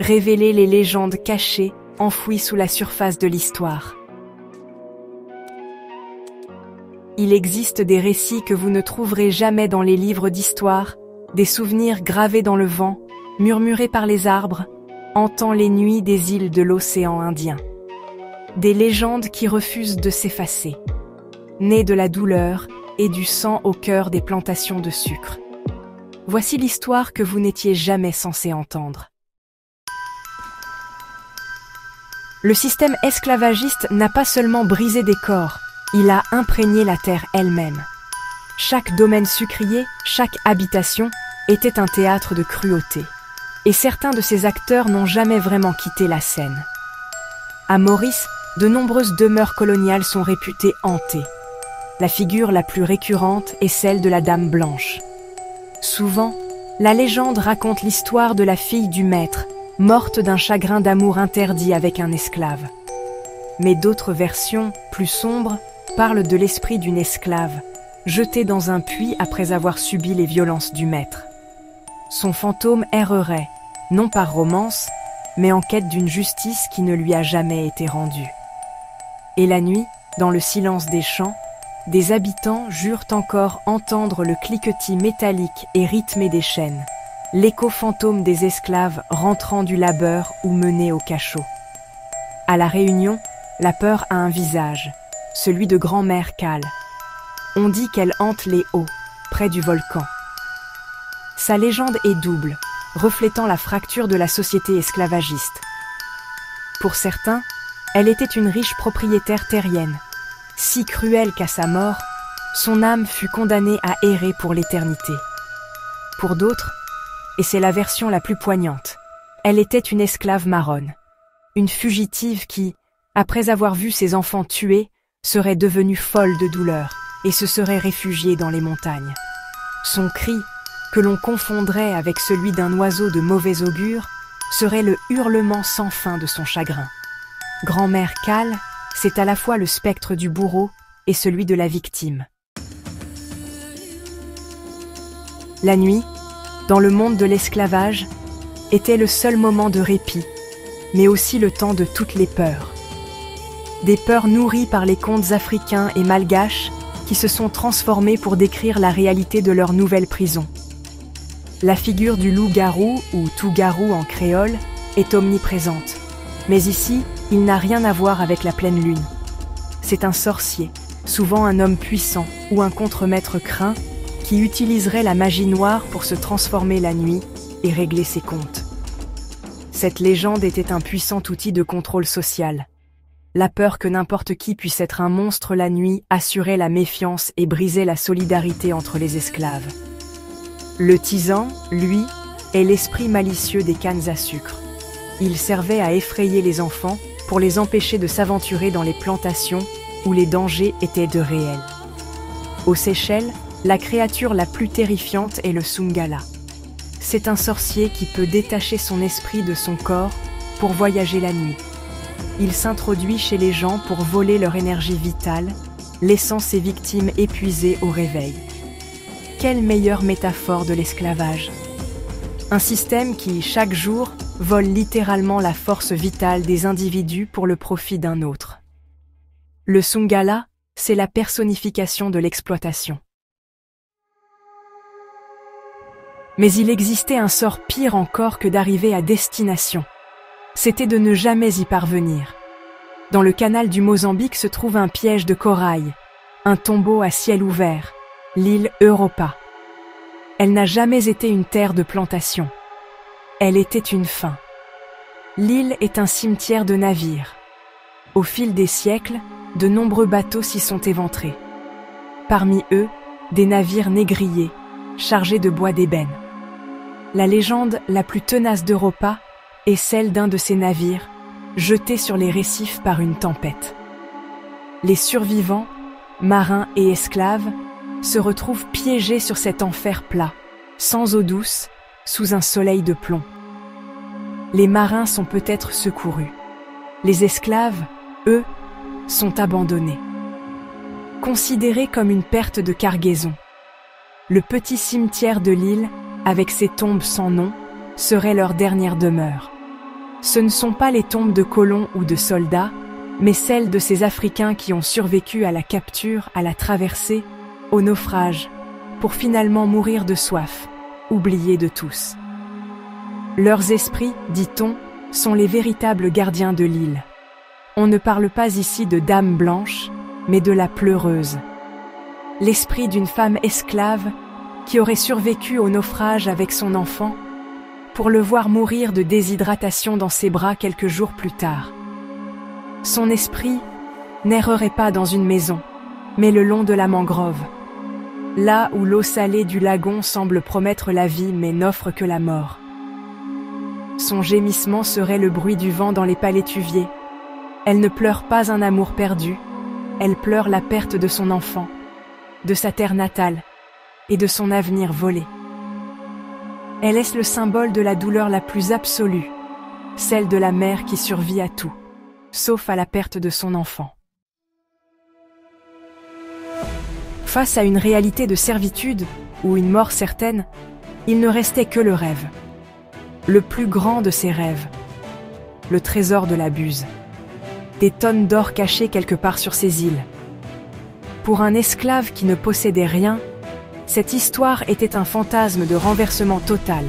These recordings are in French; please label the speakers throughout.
Speaker 1: révéler les légendes cachées, enfouies sous la surface de l'histoire. Il existe des récits que vous ne trouverez jamais dans les livres d'histoire, des souvenirs gravés dans le vent, murmurés par les arbres, hantant les nuits des îles de l'océan Indien. Des légendes qui refusent de s'effacer, nées de la douleur et du sang au cœur des plantations de sucre. Voici l'histoire que vous n'étiez jamais censé entendre. Le système esclavagiste n'a pas seulement brisé des corps, il a imprégné la terre elle-même. Chaque domaine sucrier, chaque habitation était un théâtre de cruauté. Et certains de ces acteurs n'ont jamais vraiment quitté la scène. À Maurice, de nombreuses demeures coloniales sont réputées hantées. La figure la plus récurrente est celle de la Dame Blanche. Souvent, la légende raconte l'histoire de la fille du maître, morte d'un chagrin d'amour interdit avec un esclave. Mais d'autres versions, plus sombres, parlent de l'esprit d'une esclave, jetée dans un puits après avoir subi les violences du maître. Son fantôme errerait, non par romance, mais en quête d'une justice qui ne lui a jamais été rendue. Et la nuit, dans le silence des champs, des habitants jurent encore entendre le cliquetis métallique et rythmé des chaînes, l'écho fantôme des esclaves rentrant du labeur ou menés au cachot. À La Réunion, la peur a un visage, celui de grand-mère Cale. On dit qu'elle hante les hauts, près du volcan. Sa légende est double, reflétant la fracture de la société esclavagiste. Pour certains, elle était une riche propriétaire terrienne, si cruelle qu'à sa mort, son âme fut condamnée à errer pour l'éternité. Pour d'autres, et c'est la version la plus poignante, elle était une esclave marronne, une fugitive qui, après avoir vu ses enfants tués, serait devenue folle de douleur et se serait réfugiée dans les montagnes. Son cri, que l'on confondrait avec celui d'un oiseau de mauvais augure, serait le hurlement sans fin de son chagrin. Grand-mère Cale, c'est à la fois le spectre du bourreau et celui de la victime. La nuit, dans le monde de l'esclavage, était le seul moment de répit, mais aussi le temps de toutes les peurs. Des peurs nourries par les contes africains et malgaches qui se sont transformés pour décrire la réalité de leur nouvelle prison. La figure du loup-garou, ou tout-garou en créole, est omniprésente. Mais ici, il n'a rien à voir avec la pleine lune. C'est un sorcier, souvent un homme puissant ou un contremaître craint, qui utiliserait la magie noire pour se transformer la nuit et régler ses comptes. Cette légende était un puissant outil de contrôle social. La peur que n'importe qui puisse être un monstre la nuit assurait la méfiance et brisait la solidarité entre les esclaves. Le tisan, lui, est l'esprit malicieux des cannes à sucre. Il servait à effrayer les enfants pour les empêcher de s'aventurer dans les plantations où les dangers étaient de réels. Aux Seychelles, la créature la plus terrifiante est le Sungala. C'est un sorcier qui peut détacher son esprit de son corps pour voyager la nuit. Il s'introduit chez les gens pour voler leur énergie vitale, laissant ses victimes épuisées au réveil. Quelle meilleure métaphore de l'esclavage! Un système qui, chaque jour, vole littéralement la force vitale des individus pour le profit d'un autre. Le Sungala, c'est la personnification de l'exploitation. Mais il existait un sort pire encore que d'arriver à destination. C'était de ne jamais y parvenir. Dans le canal du Mozambique se trouve un piège de corail, un tombeau à ciel ouvert, l'île Europa. Elle n'a jamais été une terre de plantation. Elle était une fin. L'île est un cimetière de navires. Au fil des siècles, de nombreux bateaux s'y sont éventrés. Parmi eux, des navires négriers, chargés de bois d'ébène. La légende la plus tenace d'Europa est celle d'un de ces navires, jeté sur les récifs par une tempête. Les survivants, marins et esclaves, se retrouvent piégés sur cet enfer plat, sans eau douce, sous un soleil de plomb. Les marins sont peut-être secourus. Les esclaves, eux, sont abandonnés. Considérés comme une perte de cargaison, le petit cimetière de l'île, avec ses tombes sans nom, serait leur dernière demeure. Ce ne sont pas les tombes de colons ou de soldats, mais celles de ces Africains qui ont survécu à la capture, à la traversée, au naufrage, pour finalement mourir de soif, oubliés de tous. Leurs esprits, dit-on, sont les véritables gardiens de l'île. On ne parle pas ici de dame blanche, mais de la pleureuse. L'esprit d'une femme esclave qui aurait survécu au naufrage avec son enfant, pour le voir mourir de déshydratation dans ses bras quelques jours plus tard. Son esprit n'errerait pas dans une maison, mais le long de la mangrove, là où l'eau salée du lagon semble promettre la vie mais n'offre que la mort. Son gémissement serait le bruit du vent dans les palétuviers. Elle ne pleure pas un amour perdu, elle pleure la perte de son enfant, de sa terre natale et de son avenir volé. Elle est le symbole de la douleur la plus absolue, celle de la mère qui survit à tout, sauf à la perte de son enfant. Face à une réalité de servitude ou une mort certaine, il ne restait que le rêve. Le plus grand de ses rêves, le trésor de la Buse. Des tonnes d'or cachées quelque part sur ces îles. Pour un esclave qui ne possédait rien, cette histoire était un fantasme de renversement total.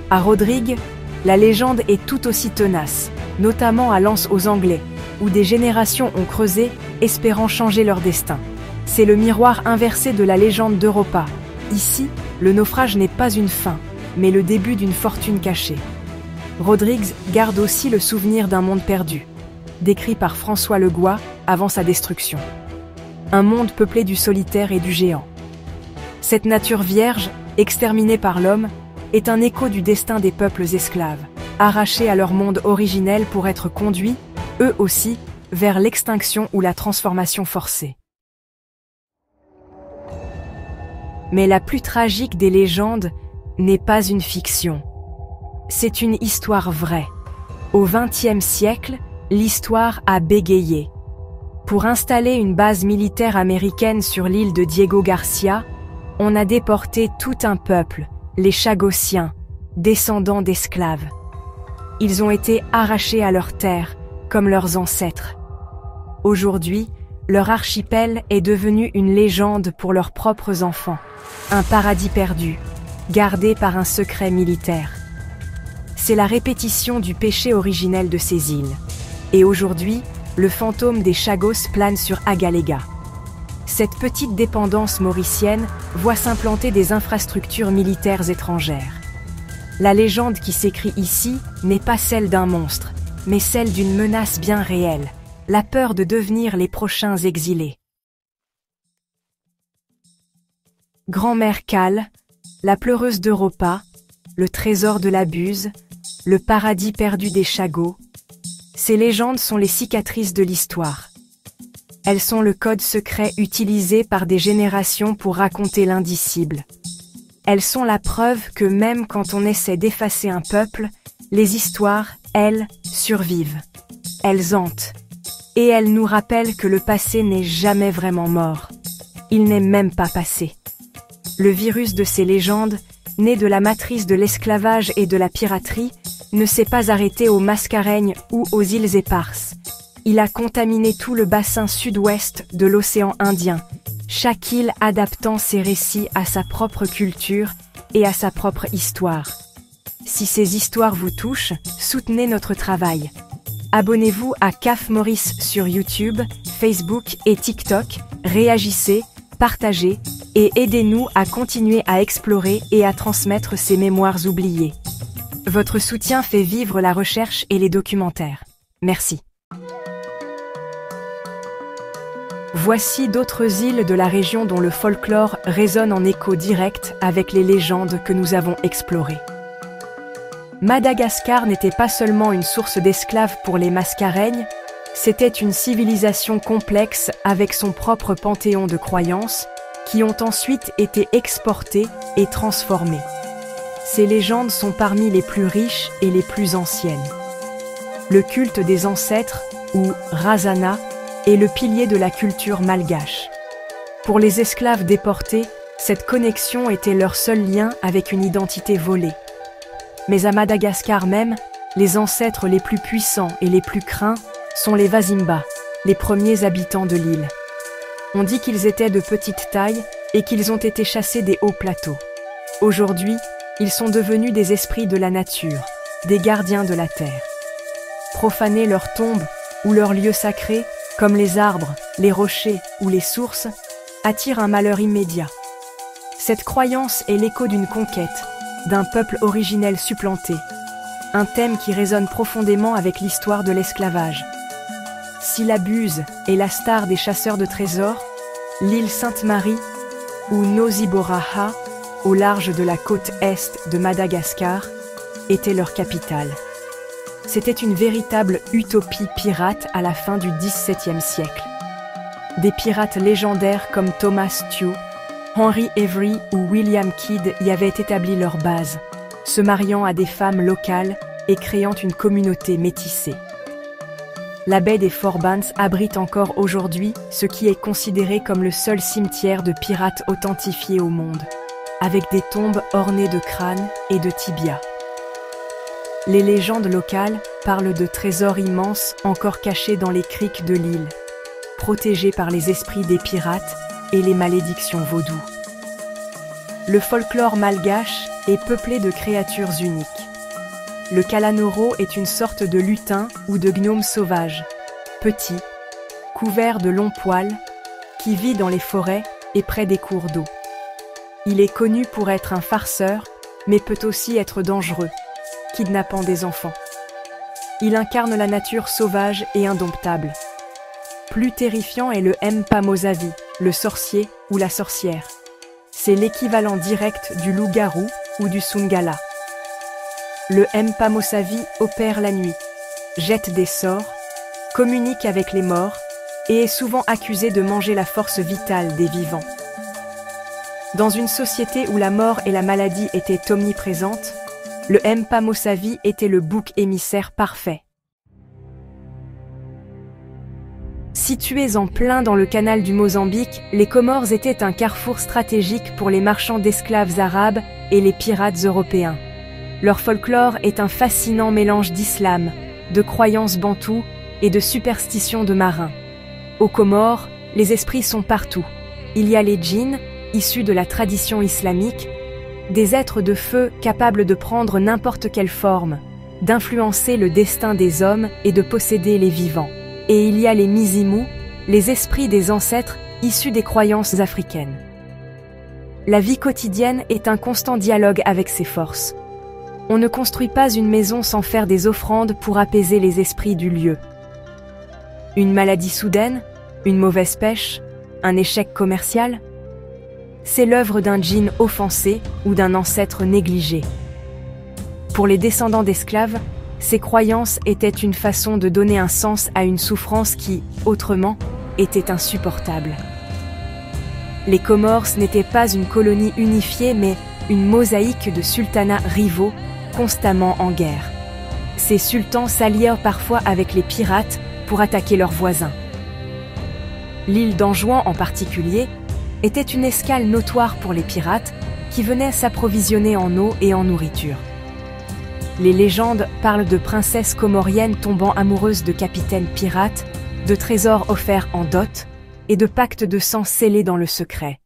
Speaker 1: À Rodrigue, la légende est tout aussi tenace, notamment à l'Anse aux Anglais, où des générations ont creusé, espérant changer leur destin. C'est le miroir inversé de la légende d'Europa. Ici, le naufrage n'est pas une fin, mais le début d'une fortune cachée. Rodrigues garde aussi le souvenir d'un monde perdu, décrit par François Le Goy avant sa destruction. Un monde peuplé du solitaire et du géant. Cette nature vierge, exterminée par l'homme, est un écho du destin des peuples esclaves, arrachés à leur monde originel pour être conduits, eux aussi, vers l'extinction ou la transformation forcée. Mais la plus tragique des légendes n'est pas une fiction. C'est une histoire vraie. Au XXe siècle, l'histoire a bégayé. Pour installer une base militaire américaine sur l'île de Diego Garcia, on a déporté tout un peuple, les Chagossiens, descendants d'esclaves. Ils ont été arrachés à leur terre, comme leurs ancêtres. Aujourd'hui, leur archipel est devenu une légende pour leurs propres enfants, un paradis perdu, gardé par un secret militaire. C'est la répétition du péché originel de ces îles. Et aujourd'hui, le fantôme des Chagos plane sur Agalega. Cette petite dépendance mauricienne voit s'implanter des infrastructures militaires étrangères. La légende qui s'écrit ici n'est pas celle d'un monstre, mais celle d'une menace bien réelle, la peur de devenir les prochains exilés. Grand-mère Cal, la pleureuse d'Europa, le trésor de la Buse, le paradis perdu des Chagos, ces légendes sont les cicatrices de l'histoire. Elles sont le code secret utilisé par des générations pour raconter l'indicible. Elles sont la preuve que même quand on essaie d'effacer un peuple, les histoires, elles, survivent. Elles hantent. Et elles nous rappellent que le passé n'est jamais vraiment mort. Il n'est même pas passé. Le virus de ces légendes, né de la matrice de l'esclavage et de la piraterie, ne s'est pas arrêté aux Mascareignes ou aux îles Éparses. Il a contaminé tout le bassin sud-ouest de l'océan Indien, chaque île adaptant ses récits à sa propre culture et à sa propre histoire. Si ces histoires vous touchent, soutenez notre travail. Abonnez-vous à CAF Maurice sur YouTube, Facebook et TikTok, réagissez, partagez et aidez-nous à continuer à explorer et à transmettre ces mémoires oubliées. Votre soutien fait vivre la recherche et les documentaires. Merci. Voici d'autres îles de la région dont le folklore résonne en écho direct avec les légendes que nous avons explorées. Madagascar n'était pas seulement une source d'esclaves pour les Mascareignes, c'était une civilisation complexe avec son propre panthéon de croyances qui ont ensuite été exportées et transformées. Ces légendes sont parmi les plus riches et les plus anciennes. Le culte des ancêtres, ou Razana, est le pilier de la culture malgache. Pour les esclaves déportés, cette connexion était leur seul lien avec une identité volée. Mais à Madagascar même, les ancêtres les plus puissants et les plus craints sont les Wazimba, les premiers habitants de l'île. On dit qu'ils étaient de petite taille et qu'ils ont été chassés des hauts plateaux. Aujourd'hui, ils sont devenus des esprits de la nature, des gardiens de la terre. Profaner leurs tombes ou leurs lieux sacrés, comme les arbres, les rochers ou les sources, attire un malheur immédiat. Cette croyance est l'écho d'une conquête, d'un peuple originel supplanté, un thème qui résonne profondément avec l'histoire de l'esclavage. Si la Buse est la star des chasseurs de trésors, l'île Sainte-Marie, ou Nosy-Boraha, au large de la côte est de Madagascar, était leur capitale. C'était une véritable utopie pirate à la fin du XVIIe siècle. Des pirates légendaires comme Thomas Tew, Henry Avery ou William Kidd y avaient établi leur base, se mariant à des femmes locales et créant une communauté métissée. La baie des Forbans abrite encore aujourd'hui ce qui est considéré comme le seul cimetière de pirates authentifié au monde, avec des tombes ornées de crânes et de tibias. Les légendes locales parlent de trésors immenses encore cachés dans les criques de l'île, protégés par les esprits des pirates et les malédictions vaudou. Le folklore malgache est peuplé de créatures uniques. Le Kalanoro est une sorte de lutin ou de gnome sauvage, petit, couvert de longs poils, qui vit dans les forêts et près des cours d'eau. Il est connu pour être un farceur, mais peut aussi être dangereux, kidnappant des enfants. Il incarne la nature sauvage et indomptable. Plus terrifiant est le Mpamosavi, le sorcier ou la sorcière. C'est l'équivalent direct du loup-garou ou du Sungala. Le Mpamosavi opère la nuit, jette des sorts, communique avec les morts et est souvent accusé de manger la force vitale des vivants. Dans une société où la mort et la maladie étaient omniprésentes, le Mpamosavi était le bouc émissaire parfait. Situés en plein dans le canal du Mozambique, les Comores étaient un carrefour stratégique pour les marchands d'esclaves arabes et les pirates européens. Leur folklore est un fascinant mélange d'islam, de croyances bantoues et de superstitions de marins. Aux Comores, les esprits sont partout. Il y a les djinns, issus de la tradition islamique, des êtres de feu capables de prendre n'importe quelle forme, d'influencer le destin des hommes et de posséder les vivants. Et il y a les Mizimu, les esprits des ancêtres issus des croyances africaines. La vie quotidienne est un constant dialogue avec ces forces. On ne construit pas une maison sans faire des offrandes pour apaiser les esprits du lieu. Une maladie soudaine, une mauvaise pêche, un échec commercial, c'est l'œuvre d'un djinn offensé ou d'un ancêtre négligé. Pour les descendants d'esclaves, ces croyances étaient une façon de donner un sens à une souffrance qui, autrement, était insupportable. Les Comores n'étaient pas une colonie unifiée, mais une mosaïque de sultanats rivaux, constamment en guerre. Ces sultans s'allièrent parfois avec les pirates pour attaquer leurs voisins. L'île d'Anjouan en particulier était une escale notoire pour les pirates qui venaient s'approvisionner en eau et en nourriture. Les légendes parlent de princesses comoriennes tombant amoureuses de capitaines pirates, de trésors offerts en dot et de pactes de sang scellés dans le secret.